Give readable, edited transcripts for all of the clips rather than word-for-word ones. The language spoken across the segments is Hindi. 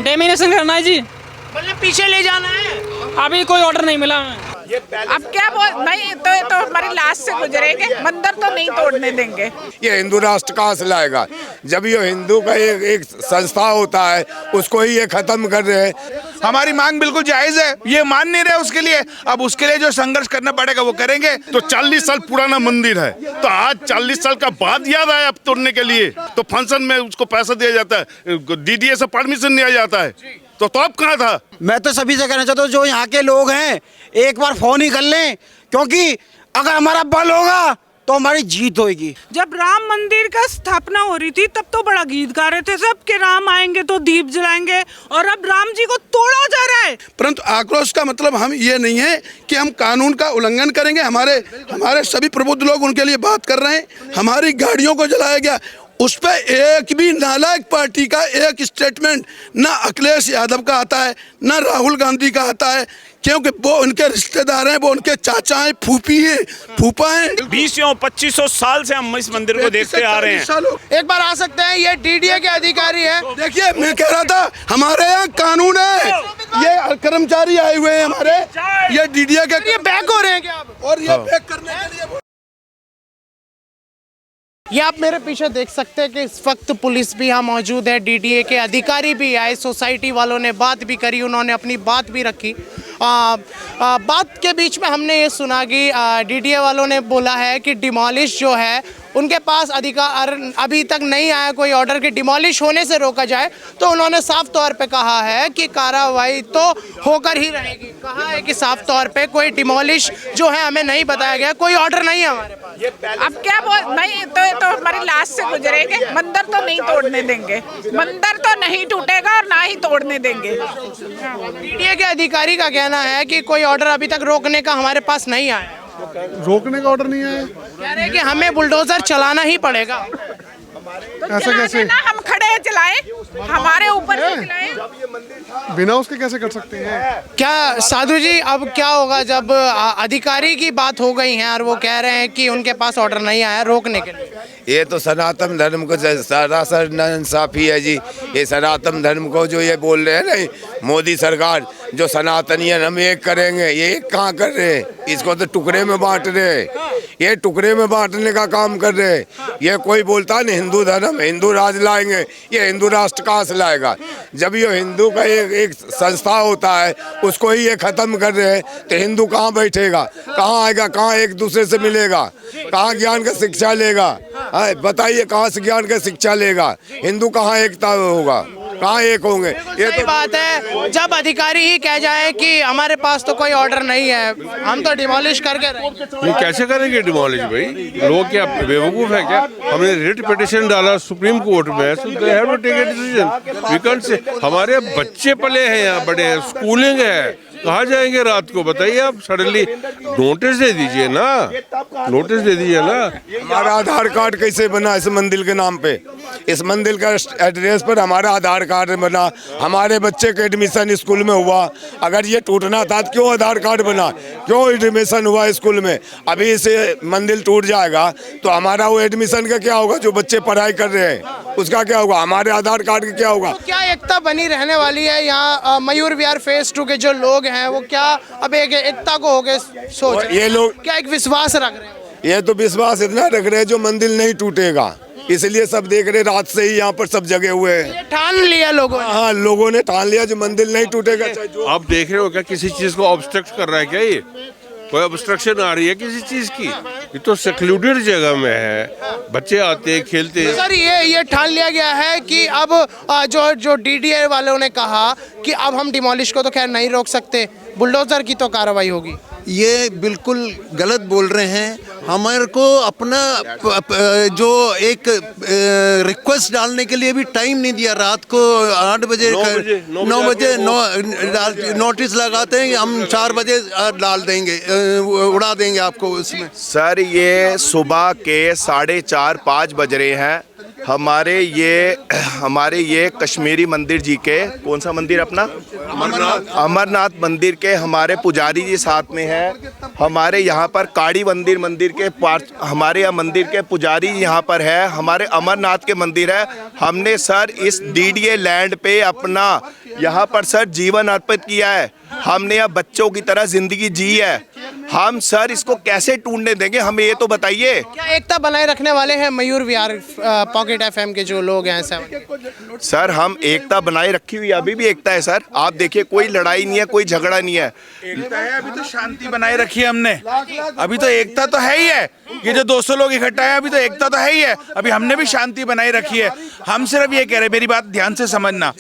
डेमिनेशन करना है जी, मतलब पीछे ले जाना है। अभी कोई ऑर्डर नहीं मिला हमें। अब क्या बोल भाई, तो हमारी लाश से गुजरेंगे, मंदिर तो नहीं तोड़ने देंगे। ये हिंदू राष्ट्र कहाँ से लाएगा? जब ये हिंदू का एक संस्था होता है, उसको ही ये खत्म कर रहे हैं। हमारी मांग बिल्कुल जायज है, ये मान नहीं रहे उसके लिए, अब उसके लिए जो संघर्ष करना पड़ेगा वो करेंगे। तो 40 साल पुराना मंदिर है, तो आज 40 साल का बाद याद आया अब तोड़ने के लिए, तो फंक्शन में उसको पैसा दिया जाता है, डीडीए से परमिशन दिया जाता है, तो अब कहाँ था? मैं तो सभी से कहना चाहता हूँ, जो यहाँ के लोग हैं एक बार फोन ही कर लें, क्योंकि अगर हमारा बल होगा तो हमारी जीत होगी। जब राम मंदिर का स्थापना हो रही थी तब तो बड़ा गीत गा रहे थे सब कि राम आएंगे तो दीप जलाएंगे, और अब राम जी को तोड़ा जा रहा है। परंतु आक्रोश का मतलब हम ये नहीं है कि हम कानून का उल्लंघन करेंगे। हमारे सभी प्रबुद्ध लोग उनके लिए बात कर रहे हैं। हमारी गाड़ियों को जलाया गया, उस पर एक भी नालायक पार्टी का एक स्टेटमेंट ना अखिलेश यादव का आता है, ना राहुल गांधी का आता है, क्योंकि वो उनके रिश्तेदार हैं, वो उनके चाचा हैं, फूफी हैं, फूफा हैं। 20-2500 साल से हम इस मंदिर को देखते आ रहे हैं। एक बार आ सकते हैं, ये डीडीए के अधिकारी है। देखिए, मैं कह रहा था हमारे यहाँ कानून है, ये कर्मचारी आए हुए हैं हमारे, ये डीडीए के, ये बैक हो रहे हैं क्या? और ये बैक करने के लिए ये आप मेरे पीछे देख सकते हैं कि इस वक्त पुलिस भी यहाँ मौजूद है, डीडीए के अधिकारी भी आए, सोसाइटी वालों ने बात भी करी, उन्होंने अपनी बात भी रखी। बात के बीच में हमने ये सुना कि डीडीए वालों ने बोला है कि डिमोलिश जो है उनके पास अधिकार अभी तक नहीं आया कोई ऑर्डर कि डिमोलिश होने से रोका जाए, तो उन्होंने साफ तौर पे कहा है कि कार्रवाई तो होकर ही रहेगी। कहा है कि साफ तौर पे कोई डिमोलिश जो है हमें नहीं बताया गया, कोई ऑर्डर नहीं है हमारे पास। अब क्या बोल भाई, तो हमारी लाश से गुजरेंगे, मंदिर तो नहीं तोड़ने देंगे, मंदिर तो नहीं टूटेगा और ना ही तोड़ने देंगे। डीडीए के अधिकारी का कहना है कि कोई ऑर्डर अभी तक रोकने का हमारे पास नहीं आया। रोकने का ऑर्डर नहीं है, कह रहे हैं कि हमें बुलडोजर चलाना ही पड़ेगा। तो ऐसा कैसे? ना हम खड़े चलाएं, हमारे ऊपर से चलाएं, बिना उसके कैसे कर सकते हैं? क्या साधु जी, अब क्या होगा जब अधिकारी की बात हो गई है और वो कह रहे हैं कि उनके पास ऑर्डर नहीं आया रोकने के लिए? ये तो सनातन धर्म को सरासर नाइंसाफी है जी। ये सनातन धर्म को जो ये बोल रहे हैं ना मोदी सरकार, जो सनातनी है हम एक करेंगे, ये एक कहाँ कर रहे हैं? इसको तो टुकड़े में बांट रहे हैं, ये टुकड़े में बांटने का काम कर रहे हैं। ये कोई बोलता है हिंदू धर्म, हिंदू राज लाएंगे, ये हिंदू राष्ट्र कहाँ से लाएगा? जब ये हिंदू का एक संस्था होता है, उसको ही ये खत्म कर रहे हैं, तो हिंदू कहाँ बैठेगा, कहाँ आएगा, कहाँ एक दूसरे से मिलेगा, कहाँ ज्ञान का शिक्षा लेगा? बताइए, कहाँ से ज्ञान का शिक्षा लेगा? हिंदू कहाँ एकता होगा, कहाँ एक होंगे? ये सही बात है, जब अधिकारी ही कह जाए कि हमारे पास तो कोई ऑर्डर नहीं है, हम तो डिमोलिश करके नहीं, कैसे करेंगे डिमोलिश भाई? लोग क्या बेवकूफ है क्या? हमने रिट पिटिशन डाला सुप्रीम कोर्ट में, so they have to take a decision. We can't say, हमारे बच्चे पले हैं यहाँ, बड़े स्कूलिंग है, कहाँ जाएंगे रात को? बताइए आप, सडनली नोटिस दे दीजिए ना, नोटिस दे दीजिए ना। हमारा आधार कार्ड कैसे बना इस मंदिर के नाम पे? इस मंदिर का एड्रेस पर हमारा आधार कार्ड बना, हमारे बच्चे का एडमिशन स्कूल में हुआ। अगर ये टूटना था तो क्यों आधार कार्ड बना, क्यों एडमिशन हुआ स्कूल में? अभी से मंदिर टूट जाएगा तो हमारा वो एडमिशन का क्या होगा? जो बच्चे पढ़ाई कर रहे हैं उसका क्या होगा? हमारे आधार कार्ड का क्या होगा? तो क्या एकता बनी रहने वाली है यहाँ? मयूर विहार फेज 2 के जो लोग हैं वो क्या अब एक एकता को होके सोच, ये लोग क्या एक विश्वास रख रहे हैं? ये तो विश्वास इतना रख रहे हैं जो मंदिर नहीं टूटेगा, इसलिए सब देख रहे, रात से ही यहाँ पर सब जगे हुए हैं। ये ठान लिया लोगों ने। हाँ, लोगों ने ठान लिया जो मंदिर नहीं टूटेगा। आप देख रहे हो क्या किसी चीज को ऑब्स्ट्रक्ट कर रहा है क्या? ये कोई ऑब्स्ट्रक्शन आ रही है किसी चीज की? ये तो सेक्लूडेड जगह में है, बच्चे आते हैं, खेलते हैं। सर, ये ठान लिया गया है कि अब जो डीडीए वालों ने कहा कि अब हम डिमोलिश को तो खैर नहीं रोक सकते, बुलडोजर की तो कार्रवाई होगी। ये बिल्कुल गलत बोल रहे हैं। हमारे को अपना जो एक रिक्वेस्ट डालने के लिए भी टाइम नहीं दिया। रात को 8 बजे 9 बजे नोटिस लगाते हैं, हम 4 बजे डाल देंगे, उड़ा देंगे आपको उसमें। सर, ये सुबह के 4:30-5 बज रहे हैं। हमारे ये कश्मीरी मंदिर जी के, कौन सा मंदिर अपना? अमरनाथ मंदिर के हमारे पुजारी जी साथ में है। हमारे यहाँ पर काड़ी मंदिर के हमारे यहाँ मंदिर के पुजारी यहाँ पर है। हमारे अमरनाथ के मंदिर है। हमने सर इस डीडीए लैंड पे अपना यहाँ पर सर जीवन अर्पित किया है, हमने अब बच्चों की तरह जिंदगी जी है। हम सर इसको कैसे टूटने देंगे, हमें ये तो बताइए। क्या एकता बनाए रखने वाले हैं मयूर विहार पॉकेट एफएम के जो लोग हैं सर? हम एकता बनाए रखी हुई, अभी भी एकता है सर। आप देखिए कोई लड़ाई नहीं है, कोई झगड़ा नहीं है, एकता है। अभी तो शांति बनाए रखी है हमने, अभी तो एकता तो है ही है। ये जो 200 लोग इकट्ठा है, अभी तो एकता तो है ही है। अभी हमने भी शांति बनाए रखी है। हम सिर्फ ये कह रहे, मेरी बात ध्यान से समझना,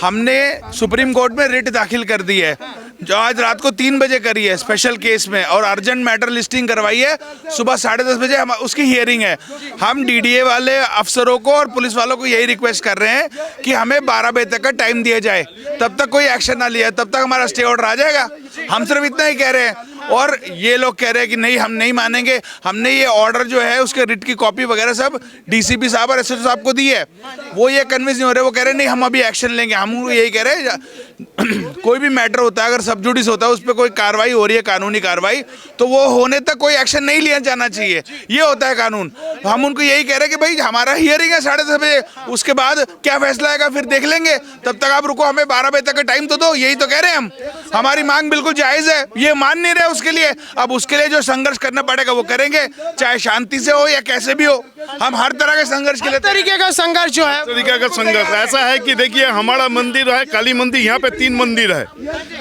हमने सुप्रीम कोर्ट में रिट दाखिल कर दी है, जो आज रात को 3 बजे करी है स्पेशल केस में, और अर्जेंट मैटर लिस्टिंग करवाई है। सुबह 10:30 बजे हम उसकी हियरिंग है। हम डीडीए वाले अफसरों को और पुलिस वालों को यही रिक्वेस्ट कर रहे हैं कि हमें 12 बजे तक का टाइम दिया जाए, तब तक कोई एक्शन ना लिया, तब तक हमारा स्टे ऑर्डर आ जाएगा। हम सिर्फ इतना ही कह रहे हैं। और ये लोग कह रहे हैं कि नहीं, हम नहीं मानेंगे। हमने ये ऑर्डर जो है उसके रिट की कॉपी वगैरह सब डीसीपी साहब और एसएसओ साहब को दी है। वो ये कन्विंस नहीं हो रहे, वो कह रहे हैं नहीं हम अभी एक्शन लेंगे। हम यही कह रहे हैं कोई भी मैटर होता है, अगर सब जुडिस होता है, उस पर कोई कार्रवाई हो रही है, कानूनी कार्रवाई, तो वो होने तक कोई एक्शन नहीं लिया जाना चाहिए। ये होता है कानून। हम उनको यही कह रहे हैं कि भाई हमारा हियरिंग है 10:30 बजे, उसके बाद क्या फैसला आएगा फिर देख लेंगे, तब तक आप रुको, हमें 12 बजे तक का टाइम तो दो। यही तो कह रहे हैं हम। हमारी मांग बिल्कुल जायज़ है, ये मान नहीं रहे उसके लिए। अब उसके लिए जो संघर्ष करना पड़ेगा वो करेंगे, चाहे शांति से हो या कैसे भी हो। हम हर तरह के संघर्ष के लिए, तरीके का संघर्ष जो है, तरीके का संघर्ष ऐसा है कि देखिए हमारा मंदिर है काली मंदिर, यहाँ पे 3 मंदिर है,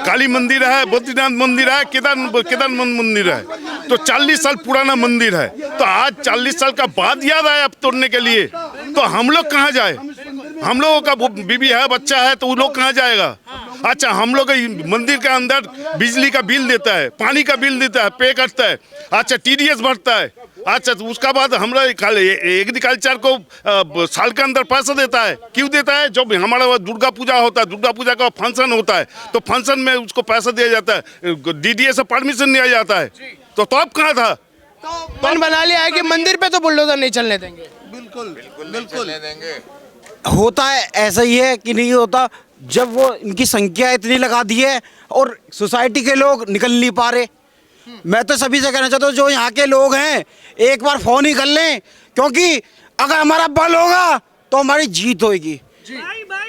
काली मंदिर है, बद्रीनाथ मंदिर है, केदार मंदिर है। तो 40 साल पुराना मंदिर है, तो आज 40 साल का बाद याद आया अब तोड़ने के लिए, तो हम लोग कहाँ जाए? हम लोगों का बीबी है, बच्चा है, तो वो लोग कहाँ जाएगा? अच्छा, हम लोग मंदिर के अंदर बिजली का बिल देता है, पानी का बिल देता है, पे करता है, अच्छा टीडीएस भरता है। अच्छा, तो उसका बाद हमरा एग्रीकल्चर को साल के अंदर पैसा देता है। क्यों देता है? जब हमारा दुर्गा पूजा होता है, दुर्गा पूजा का फंक्शन होता है, तो फंक्शन में उसको पैसा दिया जाता है, डीडीए से परमिशन दिया जाता है। तो अब कहाँ था? तो मन बना लिया है कि मंदिर पे तो बुलडोजर नहीं चलने देंगे। बिल्कुल देंगे। होता है ऐसा ही है कि नहीं होता, जब वो इनकी संख्या इतनी लगा दी है और सोसाइटी के लोग निकल नहीं पा रहे। मैं तो सभी से कहना चाहता हूँ जो यहाँ के लोग हैं एक बार फोन ही कर लें, क्योंकि अगर हमारा बल होगा तो हमारी जीत होगी।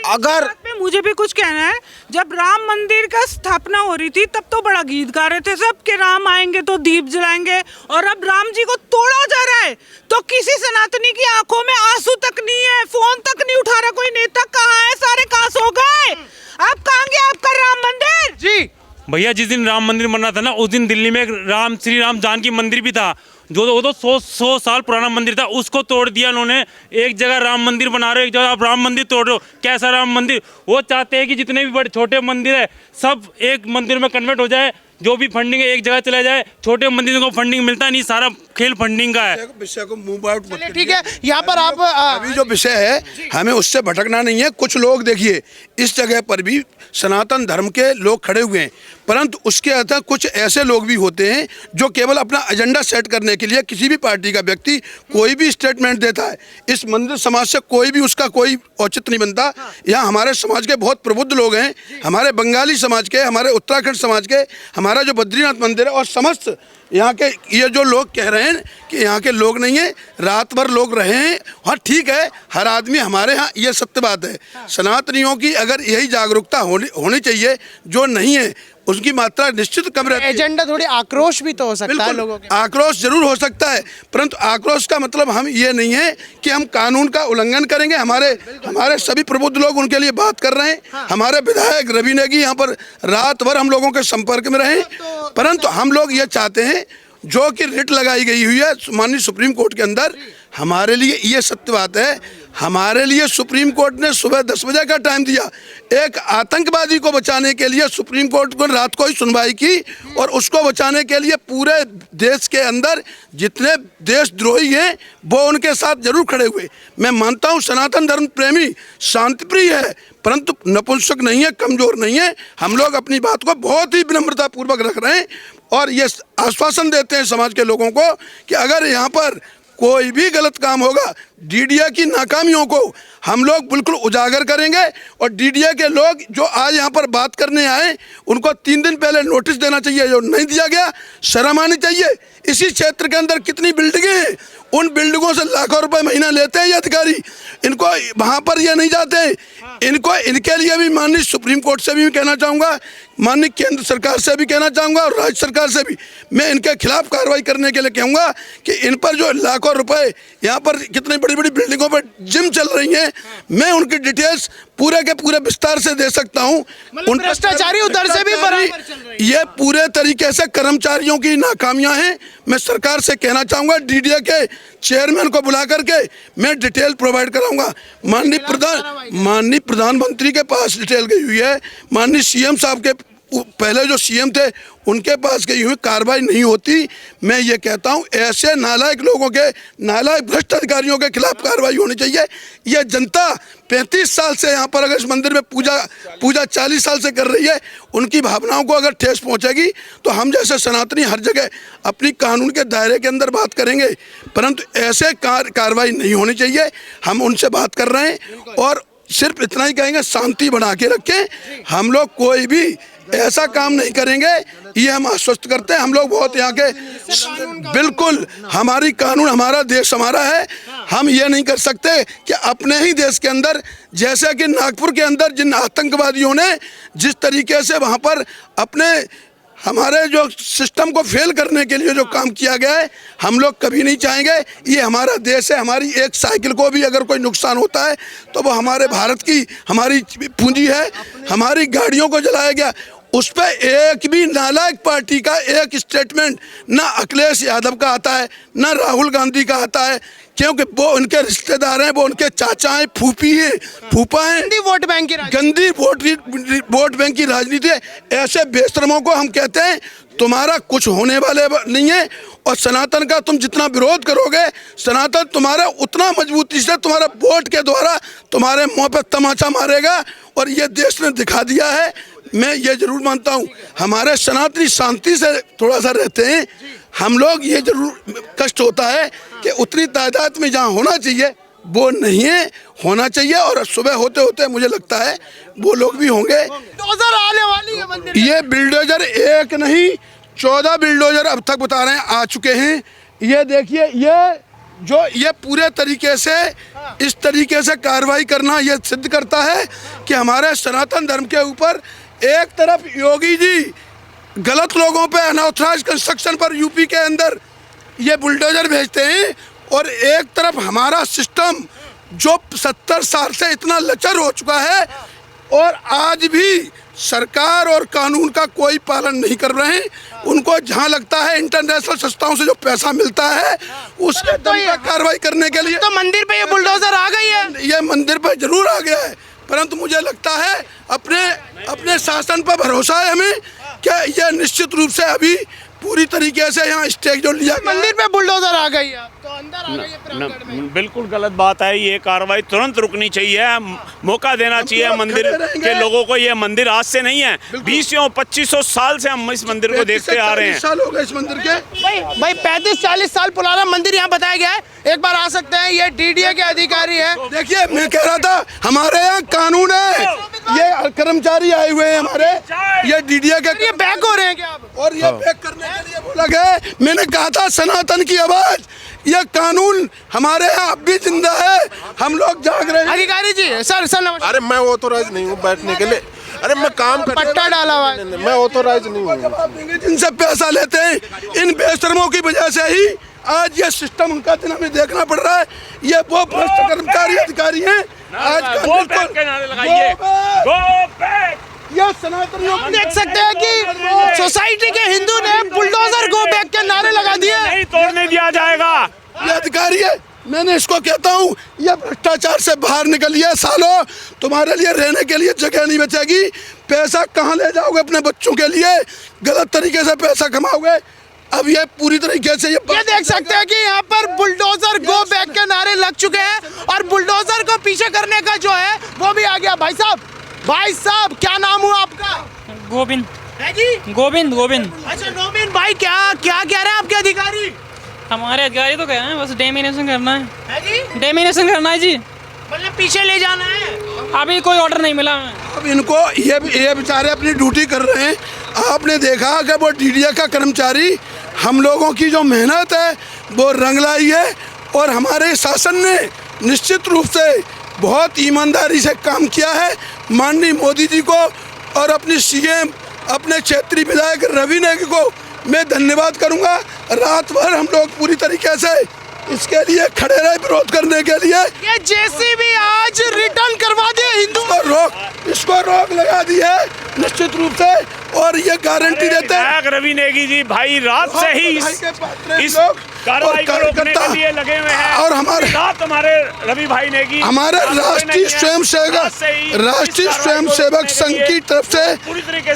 अगर पे मुझे भी कुछ कहना है, जब राम मंदिर का स्थापना हो रही थी तब तो बड़ा गीत गा रहे थे सब कि राम आएंगे तो दीप जलाएंगे, और अब राम जी को तोड़ा जा रहा है तो किसी सनातनी की आंखों में आंसू तक नहीं है, फोन तक नहीं उठा रहा कोई नेता। कहाँ है? सारे कहाँ सो गए? अब कहाँ गया आपका राम मंदिर? जी भैया, जिस दिन राम मंदिर बन रहा था ना, उस दिन दिल्ली में एक श्री राम जानकी मंदिर भी था, जो वो तो 100 साल पुराना मंदिर था, उसको तोड़ दिया उन्होंने। एक जगह राम मंदिर बना रहे हो, एक जगह आप राम मंदिर तोड़ रहे हो। कैसा राम मंदिर? वो चाहते हैं कि जितने भी बड़े छोटे मंदिर है सब एक मंदिर में कन्वर्ट हो जाए, जो भी फंडिंग है एक जगह चला जाए। छोटे मंदिरों को फंडिंग मिलता नहीं, सारा खेल फंडिंग का है। विषय को मूव आउट मत ठीक है, यहाँ पर आप अभी जो विषय है हमें उससे भटकना नहीं है। कुछ लोग देखिए इस जगह पर भी सनातन धर्म के लोग खड़े हुए हैं, परंतु उसके अंदर कुछ ऐसे लोग भी होते हैं जो केवल अपना एजेंडा सेट करने के लिए किसी भी पार्टी का व्यक्ति कोई भी स्टेटमेंट देता है, इस मंदिर समाज से कोई भी उसका कोई औचित्य नहीं बनता। यहाँ हमारे समाज के बहुत प्रबुद्ध लोग हैं, हमारे बंगाली समाज के, हमारे उत्तराखंड समाज के, हमारा जो बद्रीनाथ मंदिर है, और समस्त यहाँ के ये जो लोग कह रहे हैं कि यहाँ के लोग नहीं है, रात भर लोग रहे हैं। हाँ ठीक है, हर आदमी हमारे यहाँ, ये सत्य बात है। सनातनियों की अगर यही जागरूकता होनी चाहिए, जो नहीं है उसकी मात्रा निश्चित कम रहती है। एजेंडा थोड़ी आक्रोश भी तो हो सकता है लोगों के। आक्रोश जरूर हो सकता है, परंतु आक्रोश का मतलब हम ये नहीं है कि हम कानून का उल्लंघन करेंगे। हमारे सभी प्रबुद्ध लोग उनके लिए बात कर रहे हैं। हमारे विधायक रवि नेगी यहाँ पर रात भर हम लोगों के संपर्क में रहे, परंतु हम लोग ये चाहते हैं जो कि रिट लगाई गई हुई है माननीय सुप्रीम कोर्ट के अंदर, हमारे लिए ये सत्य बात है, हमारे लिए सुप्रीम कोर्ट ने सुबह 10 बजे का टाइम दिया। एक आतंकवादी को बचाने के लिए सुप्रीम कोर्ट को रात को ही सुनवाई की, और उसको बचाने के लिए पूरे देश के अंदर जितने देशद्रोही हैं वो उनके साथ जरूर खड़े हुए। मैं मानता हूँ सनातन धर्म प्रेमी शांतिप्रिय है, परंतु नपुंसक नहीं है, कमजोर नहीं है। हम लोग अपनी बात को बहुत ही विनम्रता पूर्वक रख रहे हैं और ये आश्वासन देते हैं समाज के लोगों को कि अगर यहाँ पर कोई भी गलत काम होगा, डीडीए की नाकामियों को हम लोग बिल्कुल उजागर करेंगे। और डीडीए के लोग जो आज यहाँ पर बात करने आए उनको 3 दिन पहले नोटिस देना चाहिए, जो नहीं दिया गया। शर्म आनी चाहिए। इसी क्षेत्र के अंदर कितनी बिल्डिंगें हैं उन बिल्डिंगों से लाखों रुपए महीना लेते हैं ये अधिकारी। इनको वहाँ पर ये नहीं जाते हैं। इनको इनके लिए भी माननीय सुप्रीम कोर्ट से भी कहना चाहूँगा, माननीय केंद्र सरकार से भी कहना चाहूँगा और राज्य सरकार से भी मैं इनके खिलाफ कार्रवाई करने के लिए कहूँगा कि इन पर जो लाखों रुपए यहाँ पर कितनी बड़ी बड़ी बिल्डिंगों पर जिम चल रही हैं, मैं उनकी डिटेल्स पूरे के पूरे विस्तार से दे सकता हूँ। उन भ्रष्टाचारी उधर से भी बराबर चल रहे हैं। ये पूरे तरीके से कर्मचारियों की नाकामियां हैं। मैं सरकार से कहना चाहूँगा, डीडीए के चेयरमैन को बुला करके मैं डिटेल प्रोवाइड कराऊंगा। माननीय प्रधानमंत्री के पास डिटेल गई हुई है, माननीय सीएम साहब के पहले जो सीएम थे उनके पास गई हुई, कार्रवाई नहीं होती। मैं ये कहता हूँ ऐसे नालायक लोगों के, नालायक भ्रष्ट अधिकारियों के खिलाफ कार्रवाई होनी चाहिए। ये जनता 35 साल से यहाँ पर अगर इस मंदिर में पूजा 40 साल से कर रही है, उनकी भावनाओं को अगर ठेस पहुँचेगी तो हम जैसे सनातनी हर जगह अपनी कानून के दायरे के अंदर बात करेंगे, परंतु ऐसे कार्रवाई नहीं होनी चाहिए। हम उनसे बात कर रहे हैं और सिर्फ इतना ही कहेंगे, शांति बना के रखें। हम लोग कोई भी ऐसा काम नहीं करेंगे, ये हम आश्वस्त करते हैं। हम लोग बहुत यहाँ के बिल्कुल, हमारी कानून, हमारा देश हमारा है। हम ये नहीं कर सकते कि अपने ही देश के अंदर, जैसे कि नागपुर के अंदर जिन आतंकवादियों ने जिस तरीके से वहाँ पर अपने हमारे जो सिस्टम को फेल करने के लिए जो काम किया गया है, हम लोग कभी नहीं चाहेंगे। ये हमारा देश है, हमारी एक साइकिल को भी अगर कोई नुकसान होता है तो वो हमारे भारत की हमारी पूंजी है। हमारी गाड़ियों को जलाया गया, उस पर एक भी नालायक पार्टी का एक स्टेटमेंट ना अखिलेश यादव का आता है, ना राहुल गांधी का आता है, क्योंकि वो उनके रिश्तेदार हैं, वो उनके चाचा हैं, फूफी हैं, फूफा हैं। गंदी वोट बैंक की राजनीति है। ऐसे बेशरमों को हम कहते हैं तुम्हारा कुछ होने वाले नहीं है, और सनातन का तुम जितना विरोध करोगे, सनातन तुम्हारा उतना मजबूती से तुम्हारा वोट के द्वारा तुम्हारे मुंह पे तमाचा मारेगा। और ये देश ने दिखा दिया है। मैं ये जरूर मानता हूँ हमारे सनातनी शांति से थोड़ा सा रहते हैं। हम लोग ये जरूर कष्ट होता है कि उतनी तादाद में जहाँ होना चाहिए वो नहीं है, होना चाहिए। और सुबह होते होते मुझे लगता है वो लोग भी होंगे। बुलडोजर आने वाली है मंदिर। ये बिल्डोजर एक नहीं 14 बिल्डोजर अब तक बता रहे हैं आ चुके हैं। ये देखिए, ये पूरे तरीके से इस तरीके से कार्रवाई करना ये सिद्ध करता है कि हमारे सनातन धर्म के ऊपर एक तरफ योगी जी गलत लोगों पे अनऑथराइज्ड कंस्ट्रक्शन पर यूपी के अंदर ये बुलडोजर भेजते हैं, और एक तरफ हमारा सिस्टम जो 70 साल से इतना लचर हो चुका है और आज भी सरकार और कानून का कोई पालन नहीं कर रहे हैं। उनको जहां लगता है इंटरनेशनल संस्थाओं से जो पैसा मिलता है उसके दम पे कार्रवाई करने के लिए तो मंदिर पे ये बुलडोजर आ गई है। ये मंदिर पे जरूर आ गया है, परंतु मुझे लगता है अपने शासन पर भरोसा है हमें कि यह निश्चित रूप से अभी पूरी तरीके से यहाँ स्टेज जो लिया मंदिर पे बुलडोजर आ गई है, तो अंदर आ गई है। बिल्कुल गलत बात है। ये कार्रवाई तुरंत रुकनी चाहिए, मौका देना चाहिए मंदिर के लोगों को। ये मंदिर आज से नहीं है, 20-25 साल से हम इस मंदिर को देखते आ रहे हैं। साल हो गए इस मंदिर के। भाई 35-40 साल पुराना मंदिर यहाँ बताया गया है, एक बार आ सकते हैं। ये डीडीए के अधिकारी है। देखिए, मैं कह रहा था हमारे यहाँ कानून है, ये कर्मचारी आए हुए हैं हमारे, ये डीडीए के। ये बैक हो रहे हैं क्या? और ये बैक करने के लिए बोला गया। मैंने कहा था सनातन की आवाज, यह कानून हमारे यहाँ अब भी जिंदा है, हम लोग जाग रहे हैं। अधिकारी जी सर नमस्कार। अरे मैं ऑथोराइज नहीं हूँ बैठने के लिए। अरे मैं काम कर, पट्टा डाला हुआ है। मैं ऑथोराइज नहीं हूँ। जिनसे पैसा लेते हैं, इन बेशर्मों की वजह से ही आज ये सिस्टम उनका दिन हमें देखना पड़ रहा है। ये वो भ्रष्ट कर्मचारी अधिकारी हैं। आज ये सनातनियों देख सकते हैं कि सोसाइटी के हिंदू ने बुलडोजर गो बैक के नारे लगा दिए। नहीं तोड़ने दिया जाएगा। ये अधिकारी है, मैंने इसको कहता हूँ ये भ्रष्टाचार से बाहर निकलिए सालों, तुम्हारे लिए रहने के लिए जगह नहीं बचेगी। पैसा कहाँ ले जाओगे अपने बच्चों के लिए, गलत तरीके से पैसा कमाओगे। अब ये पूरी तरीके से ये देख सकते हैं कि यहाँ पर बुलडोजर गो बैक के नारे लग चुके हैं, और बुलडोजर को पीछे करने का जो है वो भी आ गया। भाई साहब क्या नाम हुआ आपका? गोविंद है जी? गोविंद। अच्छा गोविंद भाई, क्या कह रहे हैं आपके अधिकारी? हमारे अधिकारी तो कह रहे हैं बस डेमिनेशन करना है जी, डेमिनेशन करना है जी, मतलब पीछे ले जाना है। अभी कोई ऑर्डर नहीं मिला हमें। अब इनको ये बेचारे अपनी ड्यूटी कर रहे हैं। आपने देखा कि वो डीडीए का कर्मचारी हम लोगों की जो मेहनत है वो रंग लाई है, और हमारे शासन ने निश्चित रूप से बहुत ईमानदारी से काम किया है। माननीय मोदी जी को और अपनी सीएम अपने क्षेत्रीय विधायक रवि नेगी को मैं धन्यवाद करूंगा। रात भर हम लोग पूरी तरीके से इसके लिए खड़े रहे विरोध करने के लिए। ये जेसीबी आज रिटर्न करवा दिए हिंदू इसको रोक लगा दी है निश्चित रूप से, और ये गारंटी देते हैं रवि नेगी जी भाई रात से ही इस कार्रवाई को रोकने के लिए लगे हुए हैं। और हमारे रवि भाई नेगी हमारे राष्ट्रीय स्वयंसेवक संघ की तरफ से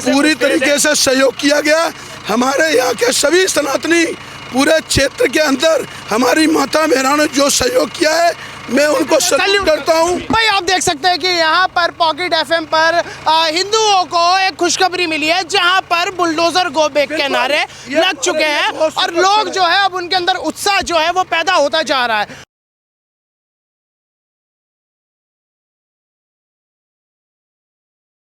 पूरी तरीके से सहयोग किया गया। हमारे यहाँ के सभी सनातनी पूरे क्षेत्र के अंदर हमारी माता बहनों ने जो सहयोग किया है मैं उनको सैल्यूट करता हूँ। भाई आप देख सकते हैं कि यहाँ पर पॉकेट एफएम पर हिंदुओं को एक खुशखबरी मिली है, जहाँ पर बुलडोजर गो बैक के नारे लग चुके हैं और लोग जो है अब उनके अंदर उत्साह जो है वो पैदा होता जा रहा है।